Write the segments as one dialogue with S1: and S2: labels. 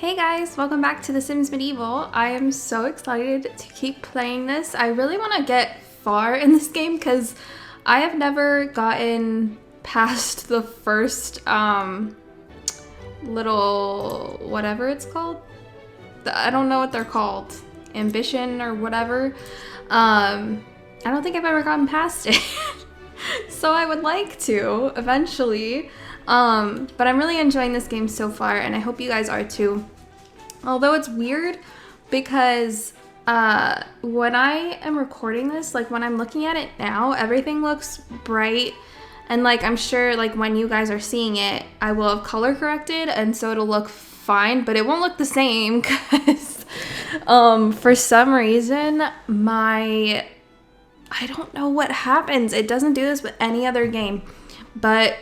S1: Hey guys, welcome back to The Sims Medieval. I am so excited to keep playing this. I really want to get far in this game because I have never gotten past the first little whatever it's called. I don't know what they're called. Ambition or whatever. I don't think I've ever gotten past it. So I would like to eventually. But I'm really enjoying this game so far, and I hope you guys are too. Although it's weird because when I am recording this, like when I'm looking at it now, everything looks bright. And like I'm sure like when you guys are seeing it, I will have color corrected and so it'll look fine, but it won't look the same because for some reason I don't know what happens. It doesn't do this with any other game, but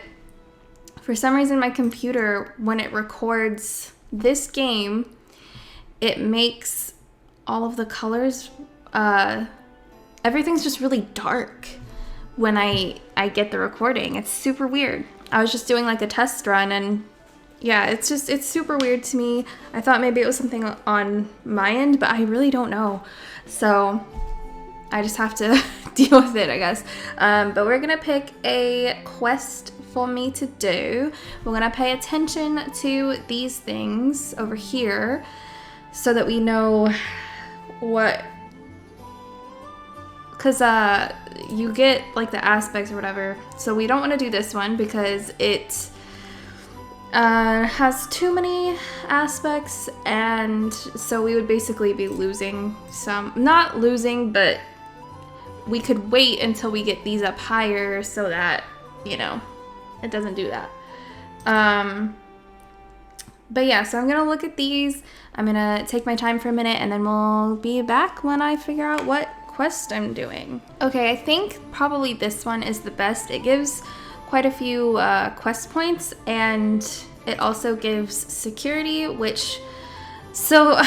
S1: for some reason my computer, when it records this game, it makes all of the colors, everything's just really dark when I get the recording. It's super weird. I was just doing like a test run and yeah, it's super weird to me. I thought maybe it was something on my end, but I really don't know. So I just have to deal with it, I guess. But we're gonna pick a quest for me to do. We're gonna pay attention to these things over here so that we know what, because you get like the aspects or whatever. So we don't want to do this one because it has too many aspects, and so we would basically be losing some, not losing, but we could wait until we get these up higher so that, you know, it doesn't do that. But yeah, so I'm gonna look at these. I'm gonna take my time for a minute and then we'll be back when I figure out what quest I'm doing. Okay, I think probably this one is the best. It gives quite a few quest points, and it also gives security, which, so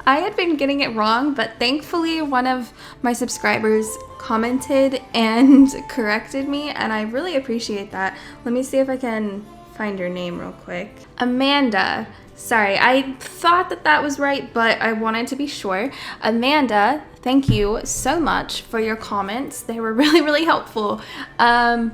S1: I had been getting it wrong, but thankfully one of my subscribers commented and corrected me, and I really appreciate that. Let me see if I can find your name real quick. Amanda. Sorry, I thought that was right, but I wanted to be sure. Amanda, thank you so much for your comments. They were really, really helpful. And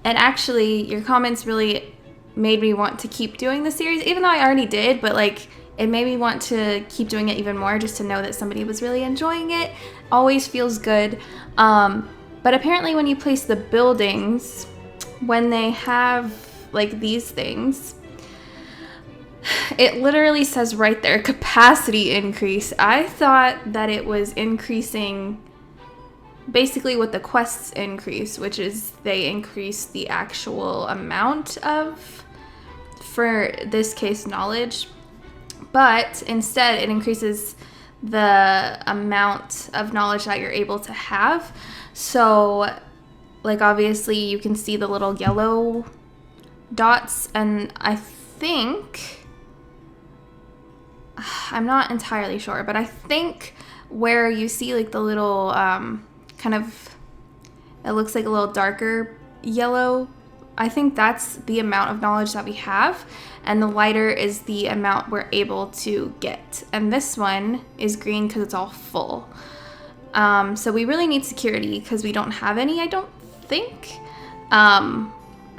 S1: actually, your comments really made me want to keep doing the series, even though I already did, but like, it made me want to keep doing it even more just to know that somebody was really enjoying it. Always feels good. But apparently when you place the buildings, when they have like these things, it literally says right there, capacity increase. I thought that it was increasing basically what the quests increase, which is they increase the actual amount of, for this case, knowledge. But instead it increases the amount of knowledge that you're able to have. So like obviously you can see the little yellow dots, and I think, I'm not entirely sure, but I think where you see like the little kind of, it looks like a little darker yellow, I think that's the amount of knowledge that we have, and the lighter is the amount we're able to get. And this one is green because it's all full. So we really need security because we don't have any, I don't think. I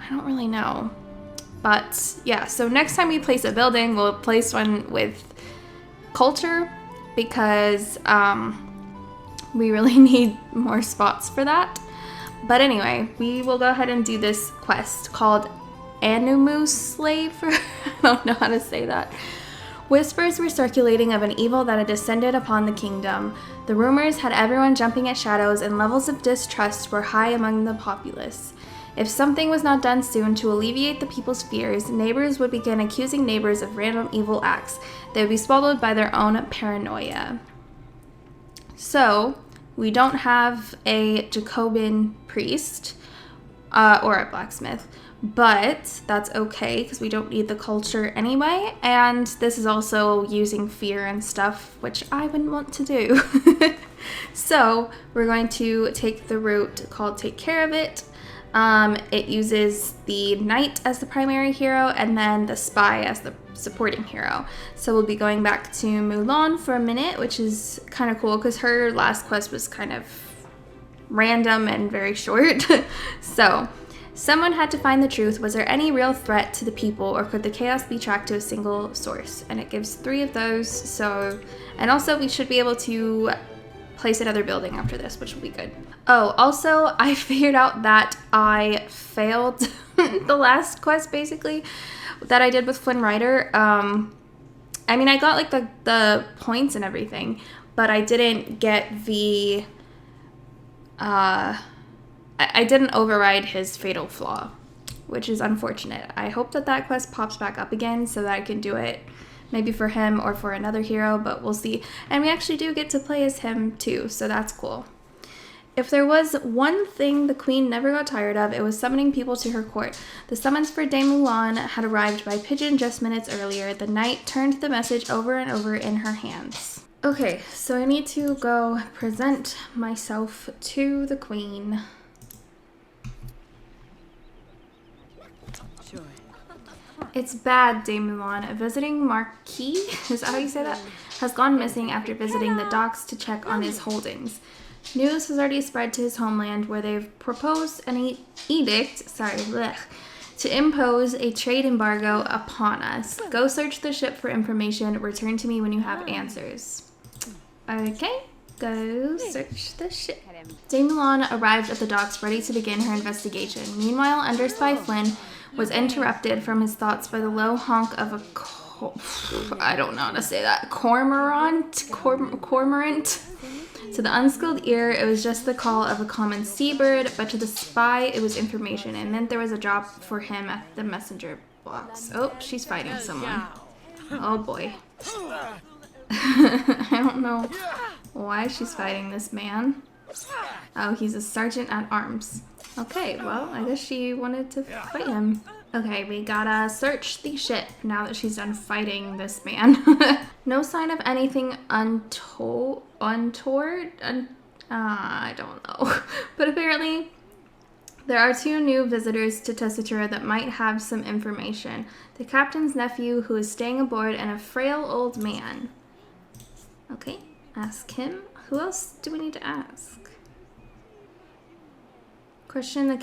S1: don't really know. But yeah, so next time we place a building, we'll place one with culture because we really need more spots for that. But anyway, we will go ahead and do this quest called Anumu Slave. I don't know how to say that. Whispers were circulating of an evil that had descended upon the kingdom. The rumors had everyone jumping at shadows, and levels of distrust were high among the populace. If something was not done soon to alleviate the people's fears, neighbors would begin accusing neighbors of random evil acts. They would be swallowed by their own paranoia. So, we don't have a Jacobin priest or a blacksmith, but that's okay because we don't need the culture anyway. And this is also using fear and stuff, which I wouldn't want to do. So we're going to take the route called Take Care of It. It uses the knight as the primary hero and then the spy as the supporting hero. So we'll be going back to Mulan for a minute, which is kind of cool because her last quest was kind of random and very short. So, someone had to find the truth. Was there any real threat to the people, or could the chaos be tracked to a single source? And it gives 3 of those. So, and also we should be able to place another building after this, which will be good. Oh, also I figured out that I failed the last quest basically that I did with Flynn Rider. I mean, I got like the points and everything, but I didn't get the I didn't override his fatal flaw, which is unfortunate. I hope that that quest pops back up again so that I can do it maybe for him or for another hero, but we'll see. And we actually do get to play as him too, so that's cool. If there was one thing the queen never got tired of, it was summoning people to her court. The summons for Dame Mulan had arrived by pigeon just minutes earlier. The knight turned the message over and over in her hands. Okay, so I need to go present myself to the queen. It's bad, Dame Mulan. A visiting marquis, is that how you say that? Has gone missing after visiting the docks to check on his holdings. News has already spread to his homeland where they've proposed an edict, to impose a trade embargo upon us. Go search the ship for information. Return to me when you have answers. Okay, go search the ship. Dame Mulan arrived at the docks ready to begin her investigation. Meanwhile, Under Spy Flynn was interrupted from his thoughts by the low honk of a I don't know how to say that. Cormorant? To the unskilled ear, it was just the call of a common seabird, but to the spy, it was information. It meant there was a job for him at the messenger box. Oh, she's fighting someone. Oh boy. I don't know why she's fighting this man. Oh, he's a sergeant at arms. Okay, well, I guess she wanted to fight him. Okay, we gotta search the ship now that she's done fighting this man. No sign of anything untoward? I don't know. But apparently, there are 2 new visitors to Tessatura that might have some information. The captain's nephew, who is staying aboard, and a frail old man. Okay, ask him. Who else do we need to ask? Question the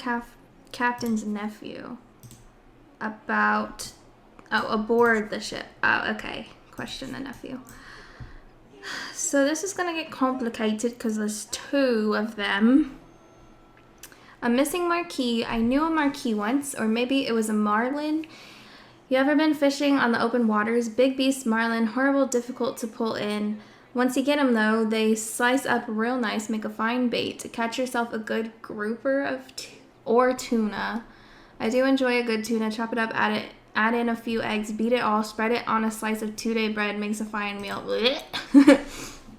S1: captain's nephew about, aboard the ship. Oh, okay. Question the nephew. So this is gonna get complicated because there's 2 of them. A missing marquis. I knew a marquis once, or maybe it was a marlin. You ever been fishing on the open waters? Big beast marlin, horrible, difficult to pull in. Once you get them, though, they slice up real nice, make a fine bait. To catch yourself a good grouper of or tuna. I do enjoy a good tuna. Chop it up, add in a few eggs, beat it all, spread it on a slice of 2-day bread, makes a fine meal.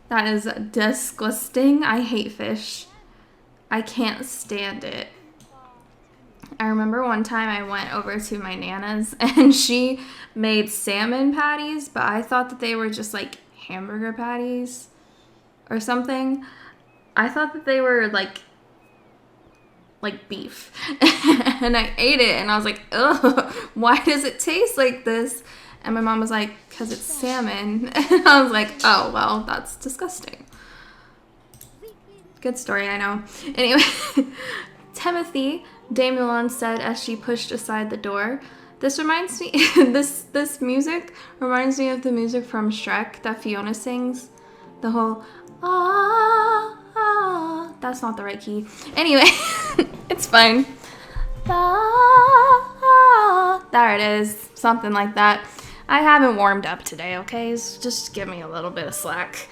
S1: That is disgusting. I hate fish. I can't stand it. I remember one time I went over to my Nana's and she made salmon patties, but I thought that they were just like hamburger patties or something. I thought that they were like beef. And I ate it and I was like, ugh, why does it taste like this? And my mom was like, because it's salmon. And I was like, oh, well, that's disgusting. Good story, I know. Anyway, Timothy, Dame Mulan said as she pushed aside the door. This reminds me, this music reminds me of the music from Shrek that Fiona sings. The whole, that's not the right key. Anyway, it's fine. There it is, something like that. I haven't warmed up today, okay? So just give me a little bit of slack.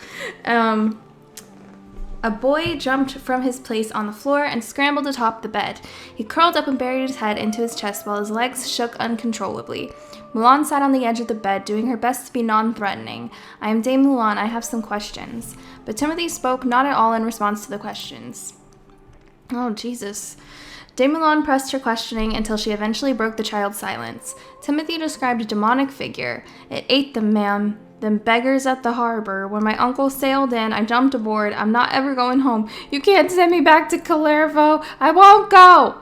S1: A boy jumped from his place on the floor and scrambled atop the bed. He curled up and buried his head into his chest while his legs shook uncontrollably. Mulan sat on the edge of the bed, doing her best to be non-threatening. I am Dame Mulan, I have some questions. But Timothy spoke not at all in response to the questions. Oh, Jesus. Dame Mulan pressed her questioning until she eventually broke the child's silence. Timothy described a demonic figure. It ate them, ma'am. Them beggars at the harbor. When my uncle sailed in, I jumped aboard. I'm not ever going home. You can't send me back to Calervo. I won't go.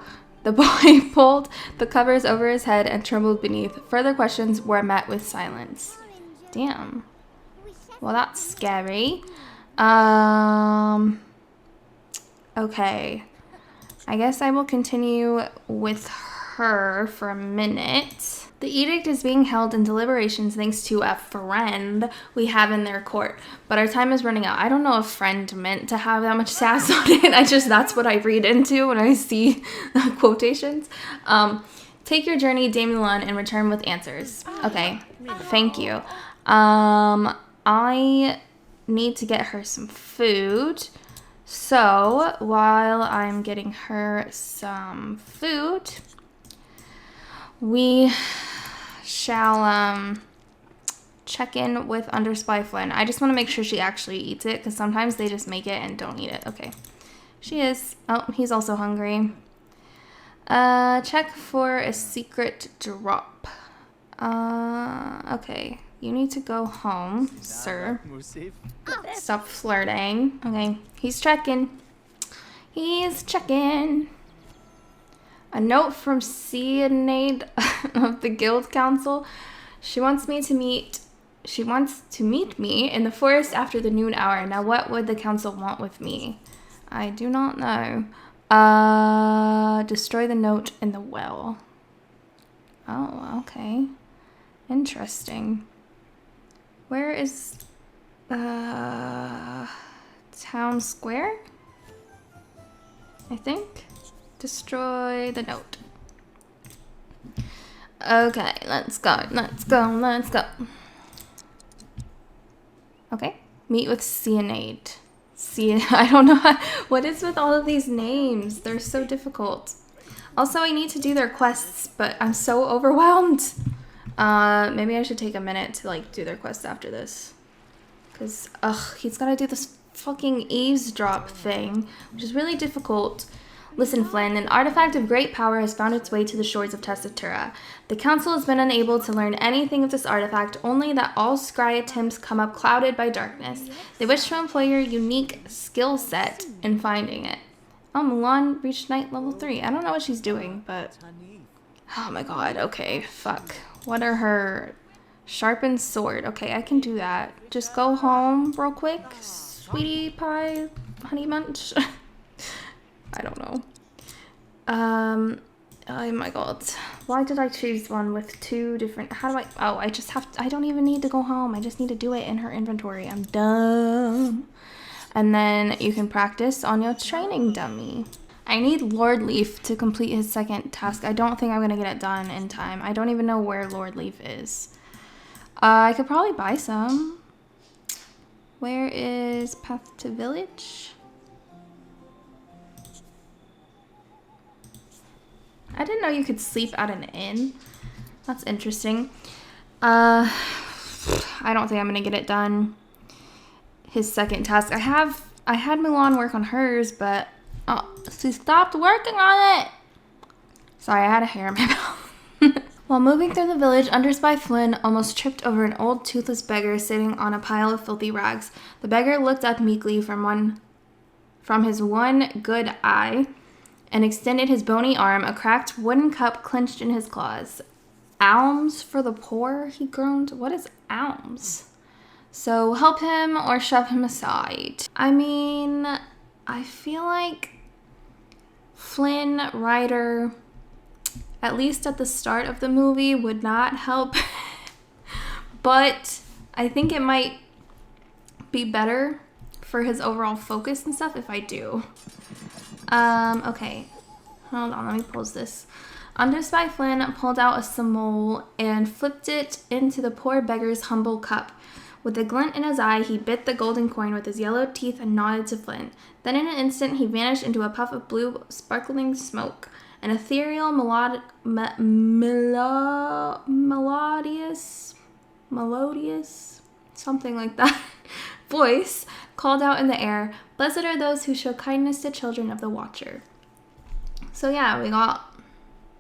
S1: The boy pulled the covers over his head and trembled beneath. Further questions were met with silence. Damn. Well, that's scary. Okay. I guess I will continue with her for a minute. The edict is being held in deliberations thanks to a friend we have in their court, but our time is running out. I don't know if friend meant to have that much sass on it. That's what I read into when I see quotations. Take your journey, Dame Mulan, and return with answers. Okay, thank you. I need to get her some food. So while I'm getting her some food, we shall check in with Underspy Flynn. I just want to make sure she actually eats it, because sometimes they just make it and don't eat it. Okay, she is. Oh, he's also hungry. Check for a secret drop. Okay, you need to go home, sir. Stop flirting. Okay, he's checking. He's checking. A note from Cyanide of the Guild Council. She wants to meet me in the forest after the noon hour. Now, what would the council want with me? I do not know. Destroy the note in the well. Oh, okay. Interesting. Where is town square? I think. Destroy the note. Okay, let's go. Okay, meet with Cyanide. I don't know what is with all of these names. They're so difficult. Also, I need to do their quests, but I'm so overwhelmed. Maybe I should take a minute to like do their quests after this. Because, he's got to do this fucking eavesdrop thing, which is really difficult. Listen, Flynn, an artifact of great power has found its way to the shores of Tessatura. The council has been unable to learn anything of this artifact, only that all scry attempts come up clouded by darkness. They wish to employ your unique skill set in finding it. Oh, Mulan reached Knight level 3. I don't know what she's doing, but... Oh my god, okay, fuck. What are her... Sharpened sword. Okay, I can do that. Just go home real quick, sweetie pie, honey munch. I don't know. Oh my god. Why did I choose one with two different... How do I... Oh, I just have to... I don't even need to go home. I just need to do it in her inventory. I'm dumb. And then you can practice on your training dummy. I need Lord Leaf to complete his second task. I don't think I'm going to get it done in time. I don't even know where Lord Leaf is. I could probably buy some. Where is Path to Village? I didn't know you could sleep at an inn. That's interesting. I don't think I'm gonna get it done. His second task. I had Mulan work on hers, but she stopped working on it. Sorry, I had a hair in my mouth. While moving through the village, Underspy Flynn almost tripped over an old toothless beggar sitting on a pile of filthy rags. The beggar looked up meekly from his one good eye and extended his bony arm, a cracked wooden cup clenched in his claws. Alms for the poor, he groaned. What is alms? So help him or shove him aside. I mean, I feel like Flynn Rider, at least at the start of the movie, would not help. But I think it might be better for his overall focus and stuff if I do. Okay. Hold on, let me pause this. Underspy Flynn pulled out a samole and flipped it into the poor beggar's humble cup. With a glint in his eye, he bit the golden coin with his yellow teeth and nodded to Flynn. Then in an instant, he vanished into a puff of blue, sparkling smoke. An ethereal, melodious, something like that, voice called out in the air, "Blessed are those who show kindness to children of the Watcher." So yeah, we got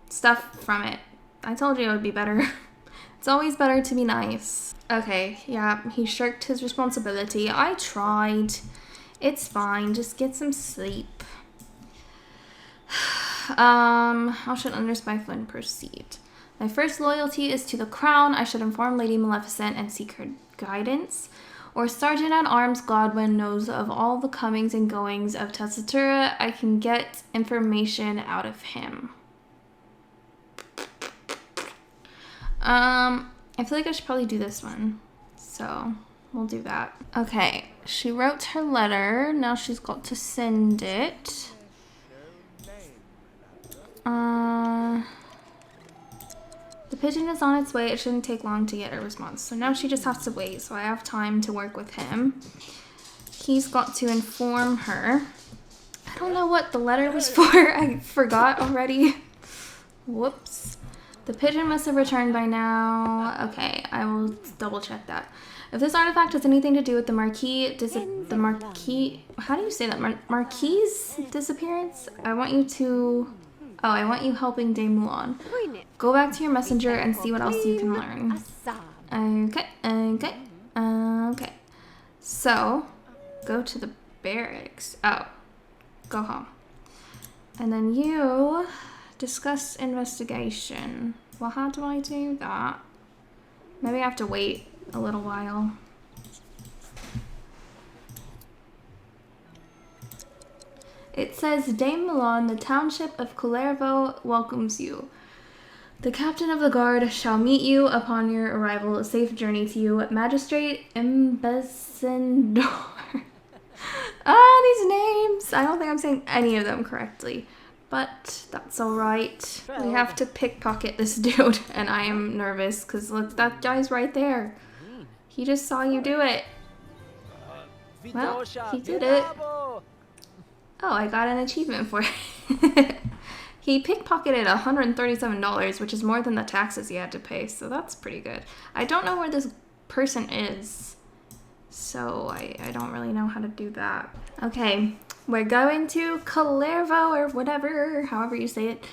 S1: stuff from it. I told you it would be better. It's always better to be nice. Okay, yeah, he shirked his responsibility. I tried. It's fine. Just get some sleep. How should Under Spy Flynn proceed? My first loyalty is to the crown. I should inform Lady Maleficent and seek her guidance. Or Sergeant at Arms Godwin knows of all the comings and goings of Tessatura. I can get information out of him. I feel like I should probably do this one. So we'll do that. Okay, she wrote her letter. Now she's got to send it. The pigeon is on its way. It shouldn't take long to get a response. So now she just has to wait. So I have time to work with him. He's got to inform her. I don't know what the letter was for. I forgot already. Whoops. The pigeon must have returned by now. Okay, I will double check that. If this artifact has anything to do with the how do you say that? Marquis disappearance? I want you helping Dame Mulan. Go back to your messenger and see what else you can learn. Okay. So, go to the barracks. Oh, go home. And then you discuss investigation. Well, how do I do that? Maybe I have to wait a little while. It says, Dame Milan, the township of Kullervo welcomes you. The captain of the guard shall meet you upon your arrival. A safe journey to you, Magistrate Ambassador. These names. I don't think I'm saying any of them correctly, but that's all right. We have to pickpocket this dude, and I am nervous because look, that guy's right there. He just saw you do it. Well, he did it. Oh, I got an achievement for it. He pickpocketed $137, which is more than the taxes he had to pay, so that's pretty good. I don't know where this person is, so I don't really know how to do that. Okay, we're going to Kullervo, or whatever, however you say it.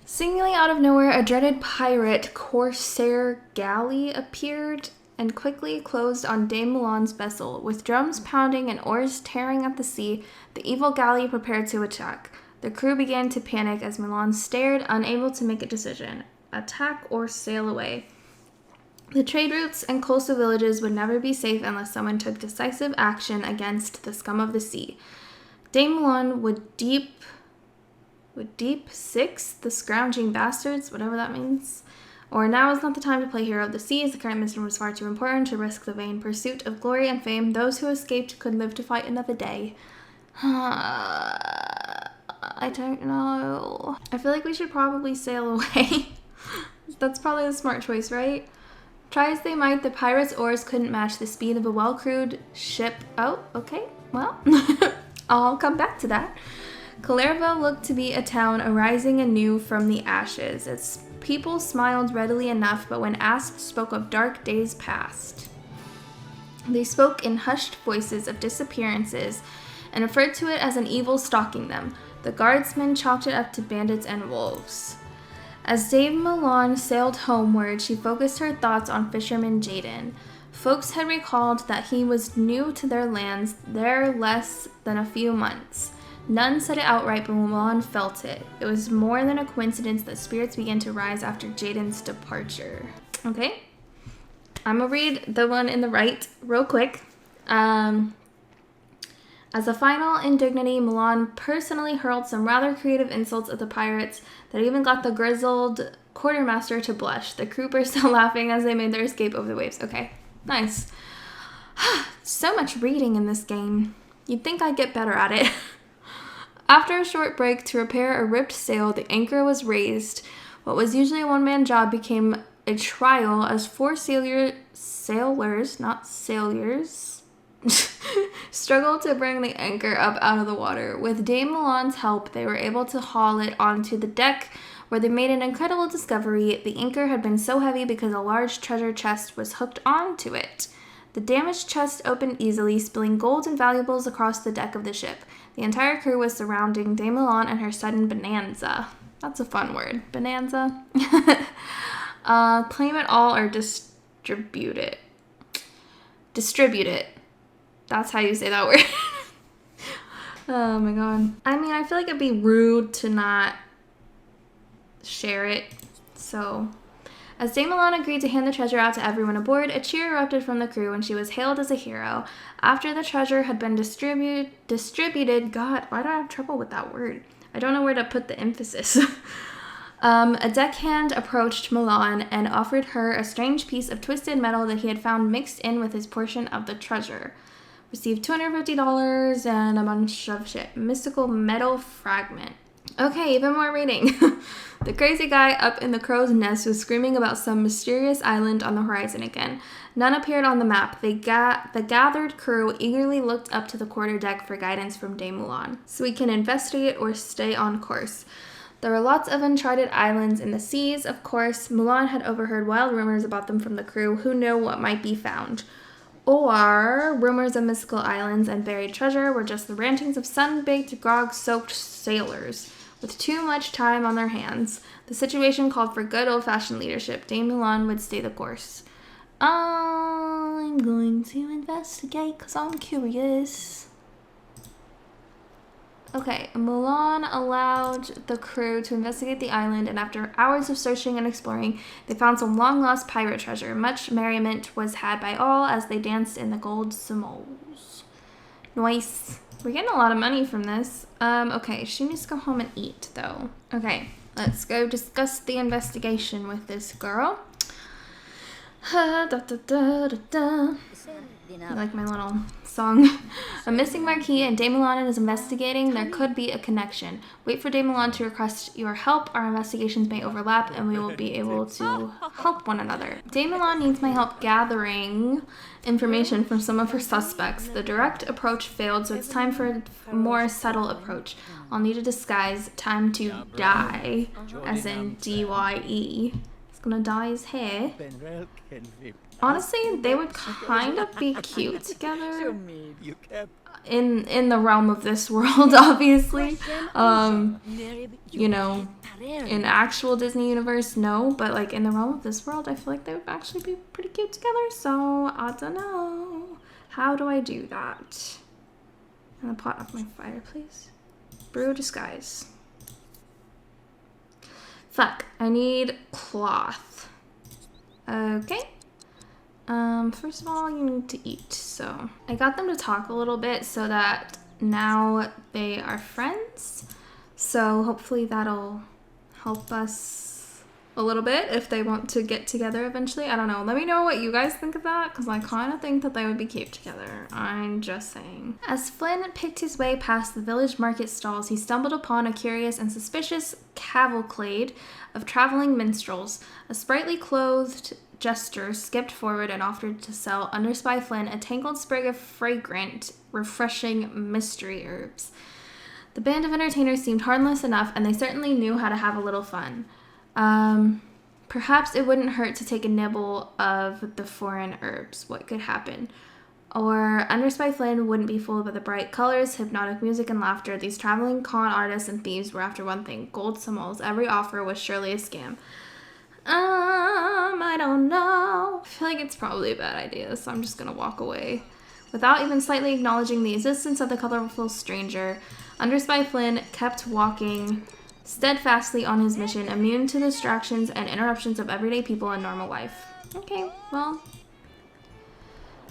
S1: Seemingly out of nowhere, a dreaded pirate corsair galley appeared and quickly closed on Dame Mulan's vessel. With drums pounding and oars tearing at the sea, the evil galley prepared to attack. The crew began to panic as Mulan stared, unable to make a decision. Attack or sail away. The trade routes and coastal villages would never be safe unless someone took decisive action against the scum of the sea. Dame Mulan would deep six the scrounging bastards, whatever that means. Or now is not the time to play hero of the seas. The current mission was far too important to risk the vain pursuit of glory and fame. Those who escaped could live to fight another day. I don't know. I feel like we should probably sail away. That's probably the smart choice, right? Try as they might, the pirates' oars couldn't match the speed of a well-crewed ship. Oh, okay. Well, I'll come back to that. Kullervo looked to be a town arising anew from the ashes. Its people smiled readily enough, but when asked, spoke of dark days past. They spoke in hushed voices of disappearances and referred to it as an evil stalking them. The guardsmen chalked it up to bandits and wolves. As Dame Mulan sailed homeward, she focused her thoughts on fisherman Jaden. Folks had recalled that he was new to their lands, there less than a few months. None said it outright, but Mulan felt it. It was more than a coincidence that spirits began to rise after Jaden's departure. Okay, I'm gonna read the one in the right real quick. As a final indignity, Mulan personally hurled some rather creative insults at the pirates that even got the grizzled quartermaster to blush. The crew burst out laughing as they made their escape over the waves. Okay, nice. So much reading in this game. You'd think I'd get better at it. After a short break to repair a ripped sail, the anchor was raised. What was usually a one-man job became a trial as four sailors struggled to bring the anchor up out of the water. With Dame Mulan's help, they were able to haul it onto the deck, where they made an incredible discovery. The anchor had been so heavy because a large treasure chest was hooked onto it. The damaged chest opened easily, spilling gold and valuables across the deck of the ship. The entire crew was surrounding Dame Mulan and her sudden bonanza. That's a fun word. Bonanza. Claim it all or distribute it. Distribute it. That's how you say that word. Oh my god. I mean, I feel like it'd be rude to not share it. So, as Dame Milan agreed to hand the treasure out to everyone aboard, a cheer erupted from the crew when she was hailed as a hero. After the treasure had been distributed, God, why do I have trouble with that word? I don't know where to put the emphasis. A deckhand approached Milan and offered her a strange piece of twisted metal that he had found mixed in with his portion of the treasure. Received $250 and a bunch of shit. Mystical metal fragment. Okay, even more reading. The crazy guy up in the crow's nest was screaming about some mysterious island on the horizon again. None appeared on the map. The gathered crew eagerly looked up to the quarterdeck for guidance from Dame Milan, so we can investigate or stay on course. There were lots of uncharted islands in the seas, of course. Milan had overheard wild rumors about them from the crew. Who knew what might be found? Or rumors of mystical islands and buried treasure were just the rantings of sun-baked, grog-soaked sailors with too much time on their hands. The situation called for good old-fashioned leadership. Dame Milan would stay the course. I'm going to investigate because I'm curious. Okay, Milan allowed the crew to investigate the island, and after hours of searching and exploring, they found some long-lost pirate treasure. Much merriment was had by all as they danced in the gold simoles. Nice. We're getting a lot of money from this. Okay, she needs to go home and eat, though. Okay, let's go discuss the investigation with this girl. I like my little song. A missing marquee and Dame Milan is investigating. There could be a connection. Wait for Dame Milan to request your help. Our investigations may overlap and we will be able to help one another. Dame Milan needs my help gathering information from some of her suspects. The direct approach failed, so it's time for a more subtle approach. I'll need a disguise. Time to dye, as in D-Y-E. He's gonna dye his hair. Honestly, they would kind of be cute together in the realm of this world, obviously. You know, in actual Disney universe, no, but like in the realm of this world, I feel like they would actually be pretty cute together, so I don't know. How do I do that? I'm gonna pot off my fire, please. Brew disguise. Fuck, I need cloth. Okay. First of all, you need to eat, so I got them to talk a little bit so that now they are friends, so hopefully that'll help us a little bit if they want to get together eventually. I don't know. Let me know what you guys think of that, because I kind of think that they would be cute together. I'm just saying. As Flynn picked his way past the village market stalls, he stumbled upon a curious and suspicious cavalcade of traveling minstrels. A sprightly clothed jester skipped forward and offered to sell Under Spy Flynn a tangled sprig of fragrant, refreshing mystery herbs. The band of entertainers seemed harmless enough, and they certainly knew how to have a little fun. Perhaps it wouldn't hurt to take a nibble of the foreign herbs. What could happen? Or Under Spy Flynn wouldn't be fooled by the bright colors, hypnotic music, and laughter. These traveling con artists and thieves were after one thing: gold simoles. Every offer was surely a scam. I don't know. I feel like it's probably a bad idea, so I'm just gonna walk away. Without even slightly acknowledging the existence of the colorful stranger, Under Spy Flynn kept walking steadfastly on his mission, immune to distractions and interruptions of everyday people in normal life. Okay, well,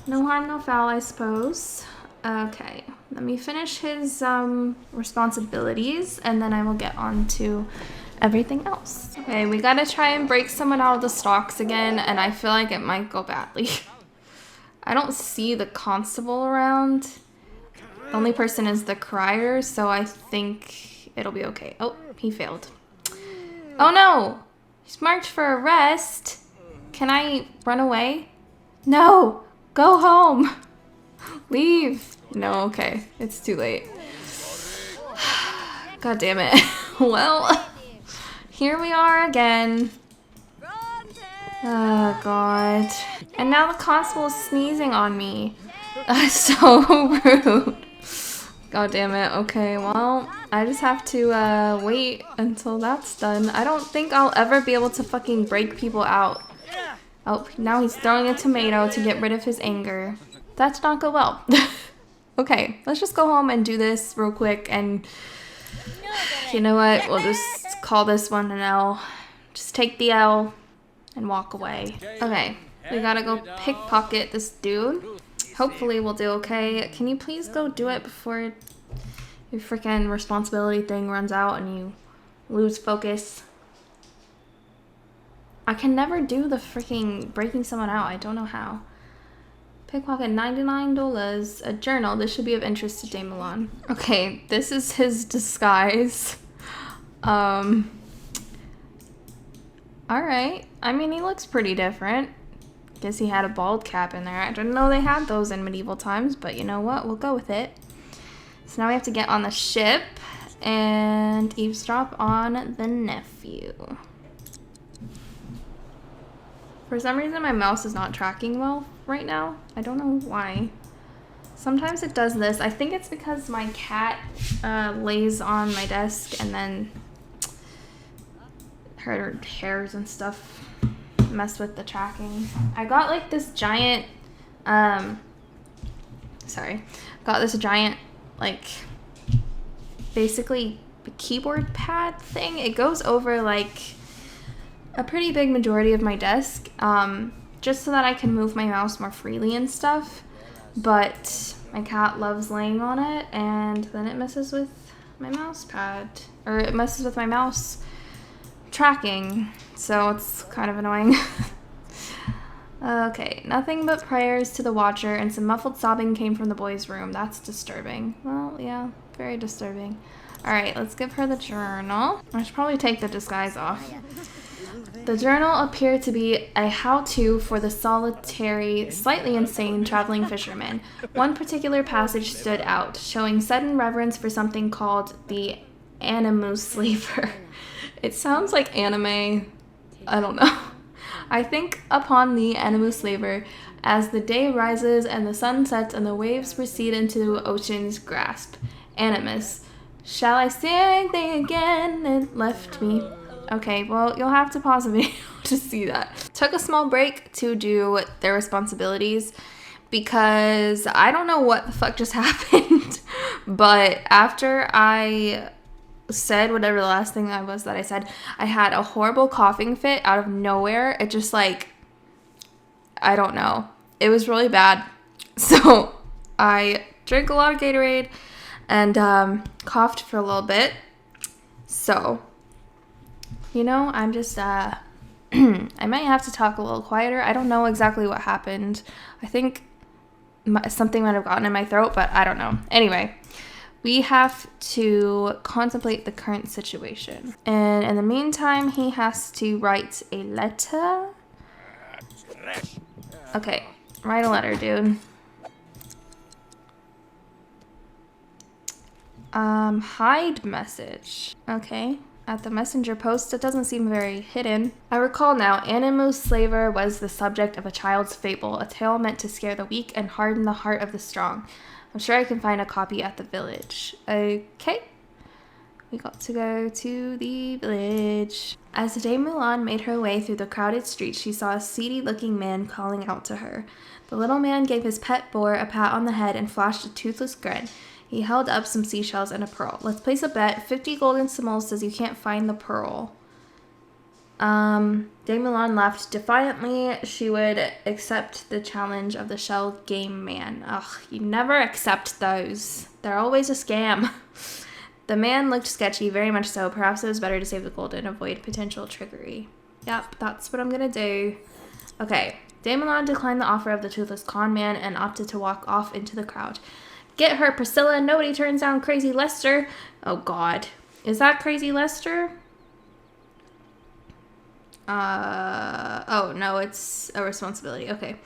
S1: no harm, no foul, I suppose. Okay, let me finish his responsibilities, and then I will get on to everything else. Okay, we gotta try and break someone out of the stocks again, and I feel like it might go badly. I don't see the constable around. The only person is the crier, so I think it'll be okay. Oh, he failed. Oh no! He's marked for arrest. Can I run away? No! Go home! Leave! No, okay. It's too late. God damn it. Well, here we are again. Oh god. And now the constable is sneezing on me. That's so rude. God damn it. Okay, well, I just have to wait until that's done. I don't think I'll ever be able to fucking break people out. Oh, now he's throwing a tomato to get rid of his anger. That's not go well. Okay, let's just go home and do this real quick and You know what? We'll just call this one an L. Just take the L and walk away. Okay, we gotta go pickpocket this dude. Hopefully we'll do okay. Can you please go do it before your freaking responsibility thing runs out and you lose focus? I can never do the freaking breaking someone out. I don't know how. Pickpocket, $99. A journal. This should be of interest to Dame Milan. Okay, this is his disguise. Alright. I mean, he looks pretty different. Guess he had a bald cap in there. I didn't know they had those in medieval times, but you know what? We'll go with it. So now we have to get on the ship and eavesdrop on the nephew. For some reason, my mouse is not tracking well right now. I don't know why. Sometimes it does this. I think it's because my cat lays on my desk and then her hairs and stuff mess with the tracking. I got like this giant, got this giant, like, basically keyboard pad thing. It goes over like a pretty big majority of my desk, just so that I can move my mouse more freely and stuff. But my cat loves laying on it, and then it messes with my mouse pad, or it messes with my mouse tracking, so it's kind of annoying. Okay, nothing but prayers to the Watcher, and some muffled sobbing came from the boy's room. That's disturbing. Well, yeah, very disturbing. Alright, let's give her the journal. I should probably take the disguise off. The journal appeared to be a how-to for the solitary, slightly insane traveling fisherman. One particular passage stood out, showing sudden reverence for something called the animus slaver. It sounds like anime. I don't know. I think upon the animus slaver as the day rises and the sun sets and the waves recede into ocean's grasp. Animus. Shall I sing thee again? It left me. Okay, well, you'll have to pause the video to see that. Took a small break to do their responsibilities because I don't know what the fuck just happened. But after I said whatever the last thing that I said, I had a horrible coughing fit out of nowhere. It just like, I don't know. It was really bad. So I drank a lot of Gatorade and coughed for a little bit. So, you know, I'm just, I might have to talk a little quieter. I don't know exactly what happened. I think something might have gotten in my throat, but I don't know. Anyway, we have to contemplate the current situation. And in the meantime, he has to write a letter. Okay, write a letter, dude. Hide message. Okay. At the messenger post, it doesn't seem very hidden. I recall now, animus slaver was the subject of a child's fable, a tale meant to scare the weak and harden the heart of the strong. I'm sure I can find a copy at the village. Okay. We got to go to the village. As Dame Milan made her way through the crowded streets, she saw a seedy-looking man calling out to her. The little man gave his pet boar a pat on the head and flashed a toothless grin. He held up some seashells and a pearl. Let's place a bet. 50 golden simoles says you can't find the pearl. Dame Milan laughed defiantly. She would accept the challenge of the shell game man. Ugh, you never accept those. They're always a scam. The man looked sketchy, very much so. Perhaps it was better to save the gold and avoid potential trickery. Yep, that's what I'm gonna do. Okay, Dame Milan declined the offer of the toothless con man and opted to walk off into the crowd. Get her, Priscilla. Nobody turns down Crazy Lester. Oh, God. Is that Crazy Lester? Oh, no, it's a responsibility. Okay.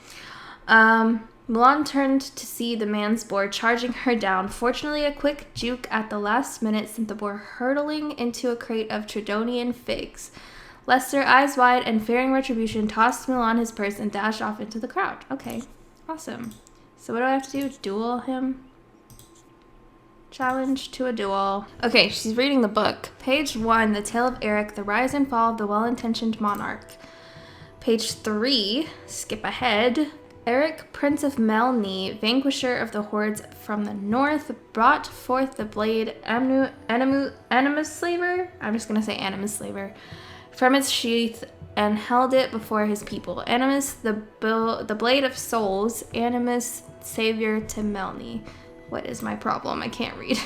S1: Milan turned to see the man's boar charging her down. Fortunately, a quick juke at the last minute sent the boar hurtling into a crate of Tridonian figs. Lester, eyes wide and fearing retribution, tossed Milan his purse and dashed off into the crowd. Okay. Awesome. So what do I have to do? Duel him? Challenge to a duel. Okay, she's reading the book. Page 1, The Tale of Eric, the Rise and Fall of the Well-Intentioned Monarch. Page 3, skip ahead. Eric, Prince of Melny, vanquisher of the hordes from the north, brought forth the blade Animus Slaver? I'm just going to say Animus Slaver. From its sheath and held it before his people. Animus, the blade of souls, Animus, savior to Melny. What is my problem? I can't read.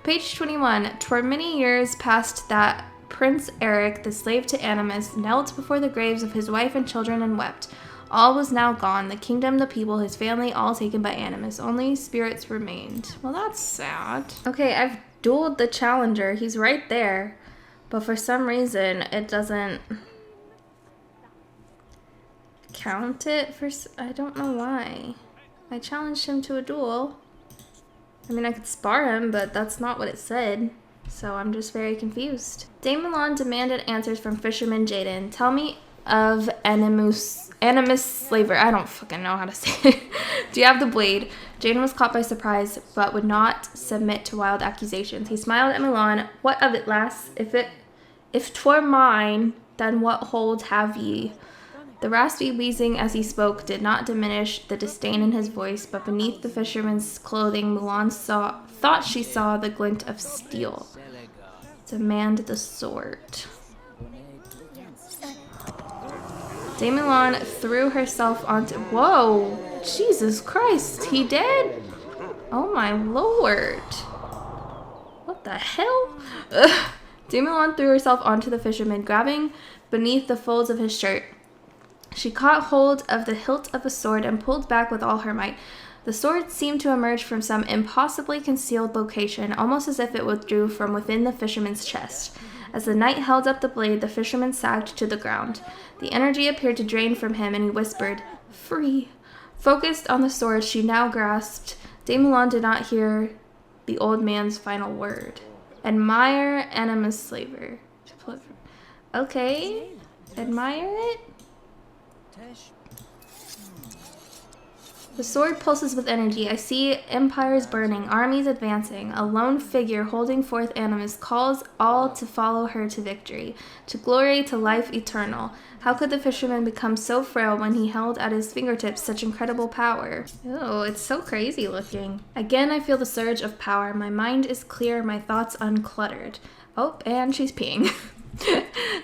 S1: Page 21. 'Twere many years past that Prince Eric, the slave to Animus, knelt before the graves of his wife and children and wept. All was now gone, the kingdom, the people, his family, all taken by Animus. Only spirits remained. Well, that's sad. Okay, I've dueled the challenger. He's right there. But for some reason, it doesn't count it for... I don't know why. I challenged him to a duel. I mean, I could spar him, but that's not what it said. So I'm just very confused. Dame Milan demanded answers from Fisherman Jaden. Tell me of Animus Slaver. I don't fucking know how to say it. Do you have the blade? Jaden was caught by surprise, but would not submit to wild accusations. He smiled at Milan. What of it, lass? If 'twere mine, then what hold have ye? The raspy wheezing as he spoke did not diminish the disdain in his voice, but beneath the fisherman's clothing, Milan thought she saw the glint of steel. Demand the sword. Dame Milan threw herself onto... Whoa! Jesus Christ! He did? Oh my lord! What the hell? Ugh. Dame Milan threw herself onto the fisherman, grabbing beneath the folds of his shirt. She caught hold of the hilt of a sword and pulled back with all her might. The sword seemed to emerge from some impossibly concealed location, almost as if it withdrew from within the fisherman's chest. As the knight held up the blade, the fisherman sagged to the ground. The energy appeared to drain from him, and he whispered, "Free." Focused on the sword she now grasped, Dame Milan did not hear the old man's final word. Admire Animus Slaver. Okay. Admire it? The sword pulses with energy. I see empires burning, armies advancing. A lone figure holding forth Animus calls all to follow her to victory, to glory, to life eternal. How could the fisherman become so frail when he held at his fingertips such incredible power? Oh, it's so crazy looking. Again, I feel the surge of power. My mind is clear, my thoughts uncluttered. Oh, and she's peeing.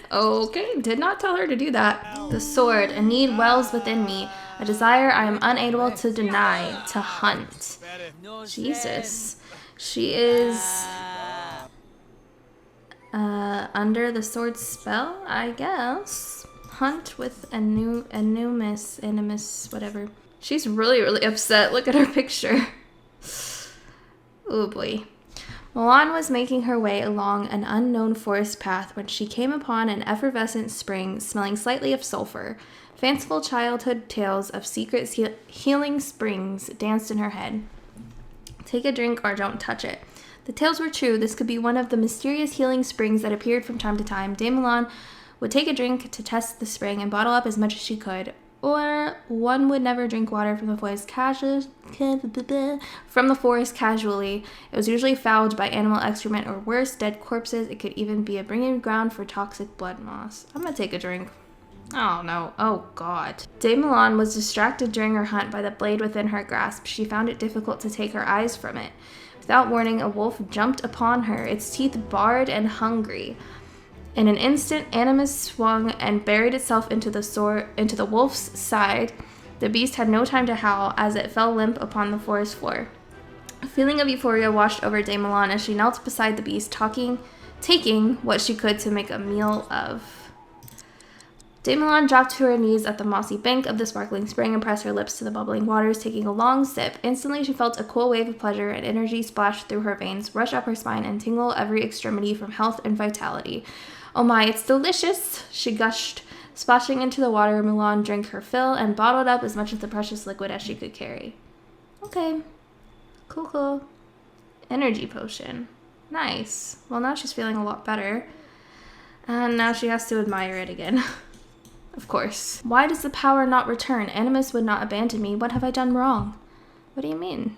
S1: Okay, did not tell her to do that. The sword, a need wells within me, a desire I am unable to deny, to hunt. Jesus. She is under the sword's spell, I guess. Hunt with Animus, whatever. She's really, really upset. Look at her picture. Oh boy. Milan was making her way along an unknown forest path when she came upon an effervescent spring smelling slightly of sulfur. Fanciful childhood tales of secret healing springs danced in her head. Take a drink or don't touch it. The tales were true. This could be one of the mysterious healing springs that appeared from time to time. Dame Milan would take a drink to test the spring and bottle up as much as she could. Or one would never drink water from the forest casually. It was usually fouled by animal excrement or worse, dead corpses. It could even be a breeding ground for toxic blood moss. I'm gonna take a drink. Oh no. Oh god. Dame Milan was distracted during her hunt by the blade within her grasp. She found it difficult to take her eyes from it. Without warning, a wolf jumped upon her, its teeth bared and hungry. In an instant, Animus swung and buried itself into the wolf's side. The beast had no time to howl as it fell limp upon the forest floor. A feeling of euphoria washed over Dame Milan as she knelt beside the beast, taking what she could to make a meal of. Dame Milan dropped to her knees at the mossy bank of the sparkling spring and pressed her lips to the bubbling waters, taking a long sip. Instantly, she felt a cool wave of pleasure and energy splash through her veins, rush up her spine, and tingle every extremity from health and vitality. Oh my, it's delicious, she gushed. Splashing into the water, Milan drank her fill and bottled up as much of the precious liquid as she could carry. Okay. Cool. Energy potion. Nice. Well, now she's feeling a lot better. And now she has to admire it again. Of course. Why does the power not return? Animus would not abandon me. What have I done wrong? What do you mean?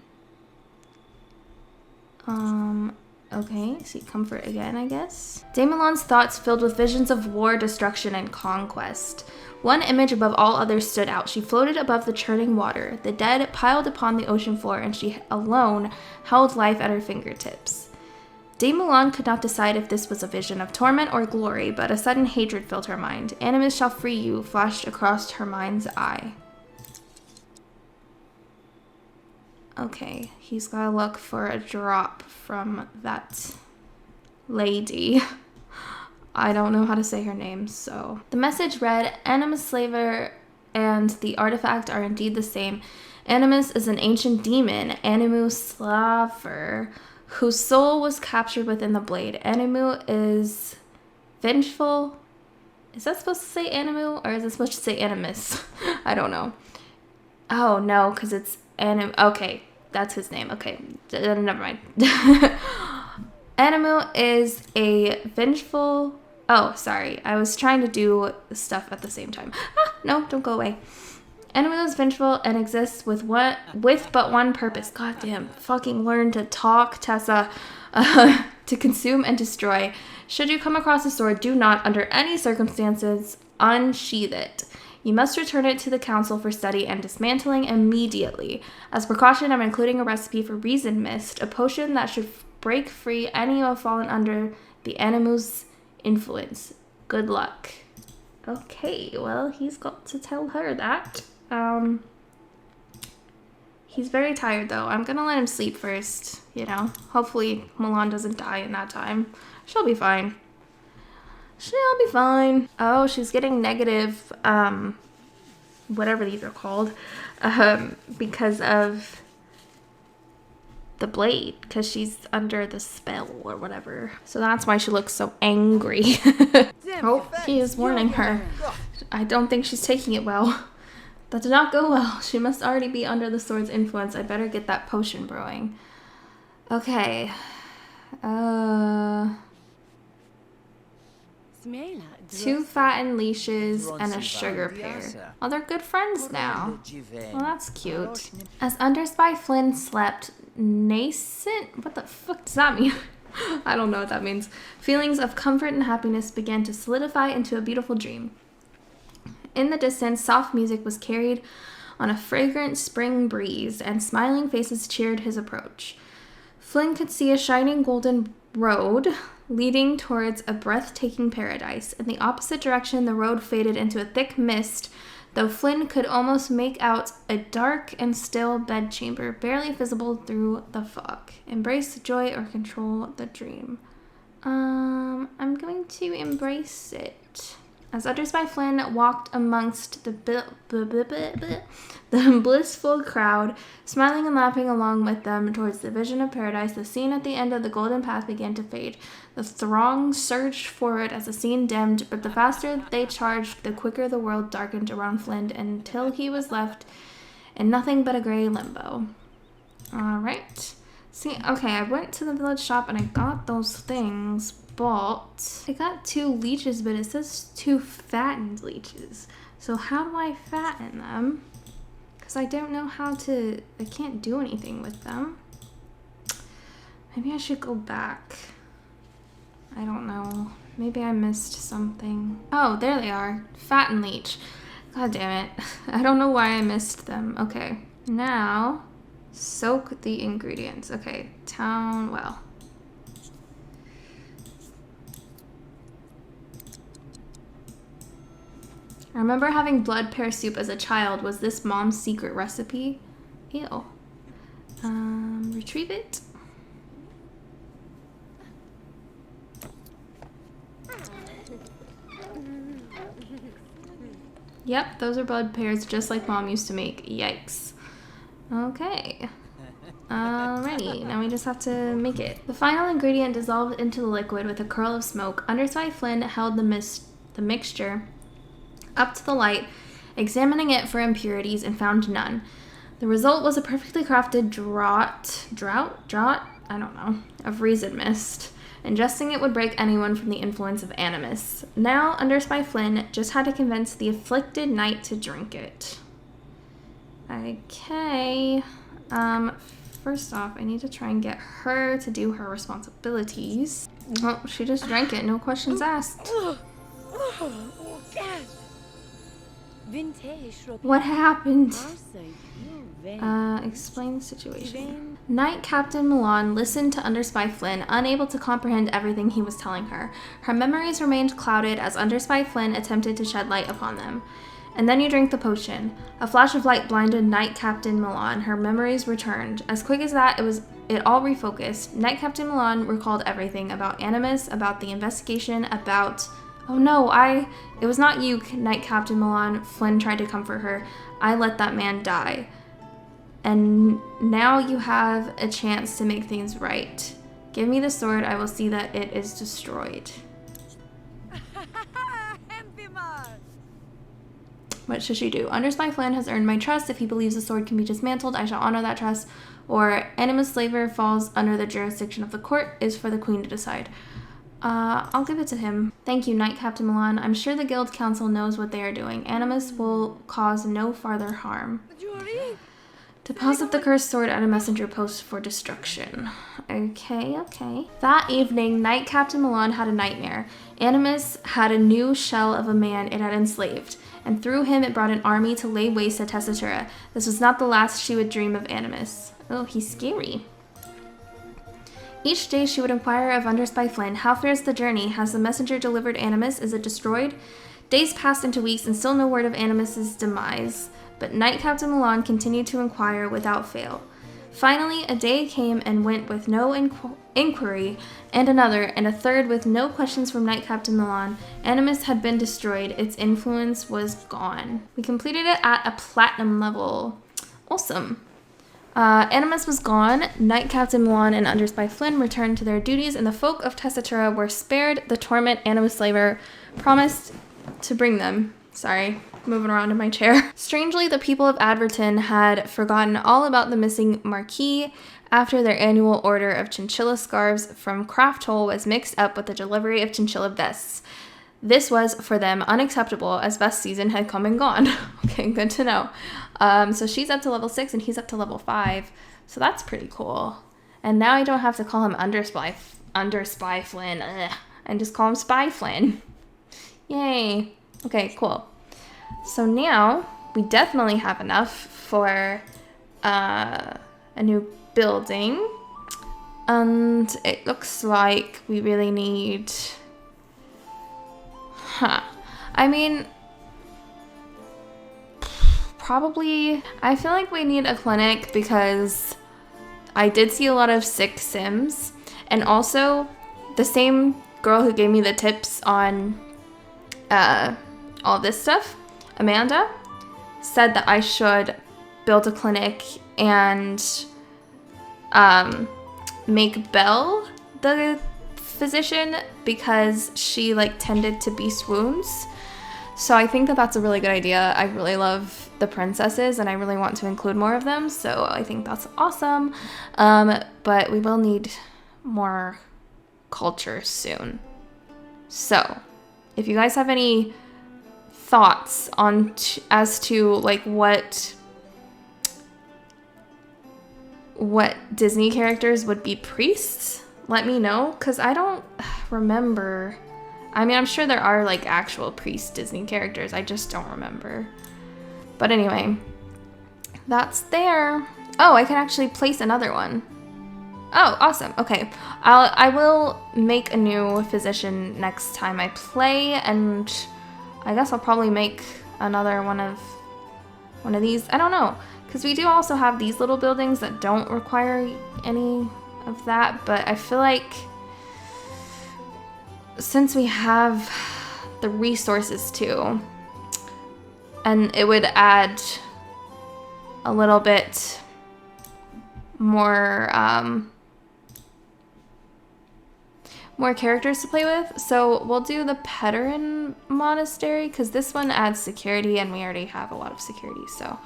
S1: Okay, seek comfort again, I guess. Damelon's thoughts filled with visions of war, destruction, and conquest. One image above all others stood out. She floated above the churning water, the dead piled upon the ocean floor, and she alone held life at her fingertips. Damelon could not decide if this was a vision of torment or glory, but a sudden hatred filled her mind. Animus shall free you, flashed across her mind's eye. Okay, he's gotta look for a drop from that lady. I don't know how to say her name, so. The message read, Animus Slaver and the artifact are indeed the same. Animus is an ancient demon, Animu Slaver, whose soul was captured within the blade. Animu is vengeful. Is that supposed to say Animu, or is it supposed to say Animus? I don't know. Oh, no, because it's Animu. Okay, that's his name. Okay, never mind. Animu is a vengeful... Oh, sorry. I was trying to do stuff at the same time. No, don't go away. Animu is vengeful and exists with but one purpose. God damn, fucking learn to talk, Tessa. To consume and destroy. Should you come across a sword, do not, under any circumstances, unsheath it. You must return it to the council for study and dismantling immediately. As precaution, I'm including a recipe for Reason Mist, a potion that should break free any who have fallen under the Animu's influence. Good luck. Okay, well, he's got to tell her that. He's very tired, though. I'm gonna let him sleep first, you know. Hopefully Milan doesn't die in that time. She'll be fine. She'll be fine. Oh, she's getting negative, whatever these are called, because of the blade, because she's under the spell or whatever. So that's why she looks so angry. Oh, he is warning her. I don't think she's taking it well. That did not go well. She must already be under the sword's influence. I better get that potion brewing. Okay. Two fattened leashes and a sugar pear. Oh, they're good friends now. Well, that's cute. As Underspy Flynn slept, nascent... What the fuck does that mean? I don't know what that means. Feelings of comfort and happiness began to solidify into a beautiful dream. In the distance, soft music was carried on a fragrant spring breeze, and smiling faces cheered his approach. Flynn could see a shining golden road leading towards a breathtaking paradise. In the opposite direction, the road faded into a thick mist, though Flynn could almost make out a dark and still bedchamber, barely visible through the fog. Embrace the joy or control the dream. I'm going to embrace it. As Underspy Flynn walked amongst the blissful crowd, smiling and laughing along with them towards the vision of paradise, the scene at the end of the golden path began to fade. The throng surged forward as the scene dimmed, but the faster they charged, the quicker the world darkened around Flynn until he was left in nothing but a gray limbo. Alright. See, okay, I went to the village shop and I got those things, but I got 2 leeches, but it says 2 fattened leeches. So how do I fatten them? Because I don't know how to, I can't do anything with them. Maybe I should go back. I don't know. Maybe I missed something. Oh, there they are. Fatten leech. God damn it. I don't know why I missed them. Okay. Now, soak the ingredients. Okay. Town well. I remember having blood pear soup as a child. Was this mom's secret recipe? Ew. Retrieve it. Yep, those are blood pears just like mom used to make. Yikes. Okay. Alrighty, now we just have to make it. The final ingredient dissolved into the liquid with a curl of smoke. Underspy Flynn held the mixture up to the light, examining it for impurities, and found none. The result was a perfectly crafted draught, I don't know, of Reason Mist. Ingesting it would break anyone from the influence of Animus. Now, Underspy Flynn just had to convince the afflicted knight to drink it. Okay, first off, I need to try and get her to do her responsibilities. Oh, she just drank it. No questions asked. What happened? Explain the situation. Knight Captain Milan listened to Underspy Flynn, unable to comprehend everything he was telling her. Her memories remained clouded as Underspy Flynn attempted to shed light upon them. And then you drink the potion. A flash of light blinded Knight Captain Milan. Her memories returned. As quick as that, it all refocused. Knight Captain Milan recalled everything about Animus, about the investigation, about... Oh no, it was not you, Knight Captain Milan. Flynn tried to comfort her. I let that man die. And now you have a chance to make things right. Give me the sword, I will see that it is destroyed. What should she do? Underspy Flynn has earned my trust. If he believes the sword can be dismantled, I shall honor that trust. Or Animus Slaver falls under the jurisdiction of the court is for the queen to decide. I'll give it to him. Thank you, Knight Captain Milan. I'm sure the Guild Council knows what they are doing. Animus will cause no farther harm. Deposit the cursed sword at a messenger post for destruction. Okay. That evening, Knight Captain Milan had a nightmare. Animus had a new shell of a man it had enslaved, and through him it brought an army to lay waste to Tessatura. This was not the last she would dream of Animus. Oh, he's scary. Each day she would inquire of Underspy Flynn, how fares the journey? Has the messenger delivered Animus? Is it destroyed? Days passed into weeks and still no word of Animus's demise, but Knight Captain Milan continued to inquire without fail. Finally, a day came and went with no inquiry, and another, and a third with no questions from Knight Captain Milan. Animus had been destroyed. Its influence was gone. We completed it at a platinum level. Awesome. Animus was gone. Knight Captain Milan and Underspy Flynn returned to their duties, and the folk of Tessatura were spared the torment Animus Slaver promised to bring them. Sorry, moving around in my chair. Strangely, the people of Adverton had forgotten all about the missing Marquis after their annual order of chinchilla scarves from Craft Hole was mixed up with the delivery of chinchilla vests. This was, for them, unacceptable as vest season had come and gone. Okay, good to know. So she's up to level 6 and he's up to level 5. So that's pretty cool. And now I don't have to call him Underspy Flynn. Ugh. And just call him Spy Flynn. Yay. Okay, cool. So now we definitely have enough for a new building. And it looks like we really need... I mean, probably, I feel like we need a clinic because I did see a lot of sick Sims. And also, the same girl who gave me the tips on all this stuff, Amanda, said that I should build a clinic and make Belle the physician because she tended to be swoons. So I think that that's a really good idea. I really love the princesses and I really want to include more of them, so I think that's awesome. But we will need more culture soon. So if you guys have any thoughts on as to what Disney characters would be priests, let me know, because I don't remember. I mean, I'm sure there are actual priest Disney characters. I just don't remember. But anyway, that's there. Oh, I can actually place another one. Oh, awesome. Okay, I will make a new physician next time I play, and I guess I'll probably make another one of these. I don't know, because we do also have these little buildings that don't require any of that, but I feel like since we have the resources too, and it would add a little bit more more characters to play with, so we'll do the Pederin Monastery because this one adds security and we already have a lot of security. So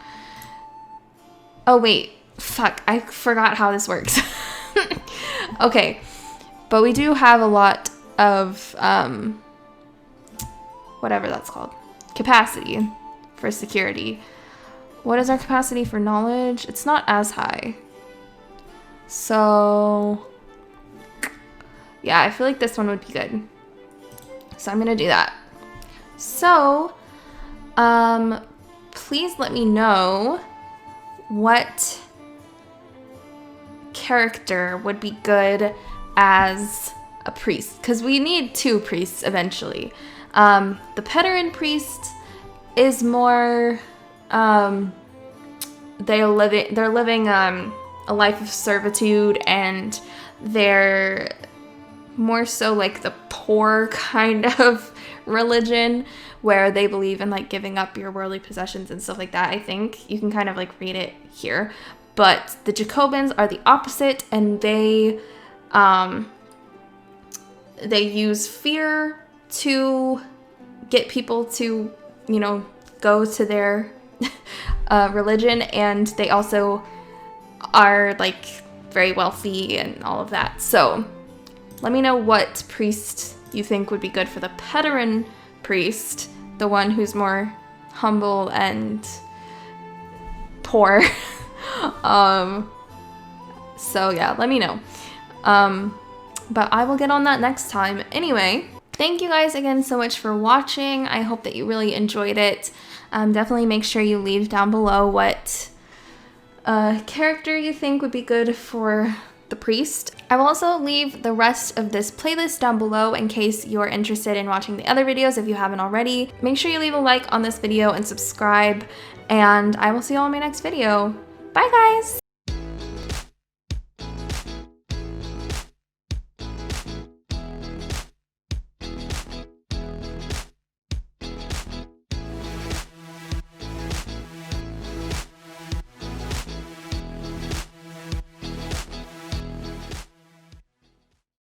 S1: oh wait, fuck, I forgot how this works. Okay, but we do have a lot of whatever that's called, capacity for security. What is our capacity for knowledge? It's not as high. So yeah, I feel like this one would be good. So I'm gonna do that. So, please let me know what character would be good as a priest, because we need 2 priests eventually. The Pederan priest is more, they're living a life of servitude, and they're more so like the poor kind of religion where they believe in like giving up your worldly possessions and stuff like that. I think you can kind of like read it here. But the Jacobins are the opposite, and they use fear to get people to, you know, go to their religion, and they also are like very wealthy and all of that. So let me know what priest you think would be good for the Pederan priest, the one who's more humble and poor. So yeah, let me know. But I will get on that next time. Anyway, thank you guys again so much for watching. I hope that you really enjoyed it. Definitely make sure you leave down below what character you think would be good for the priest. I will also leave the rest of this playlist down below in case you're interested in watching the other videos if you haven't already. Make sure you leave a like on this video and subscribe, and I will see you all in my next video. Bye guys!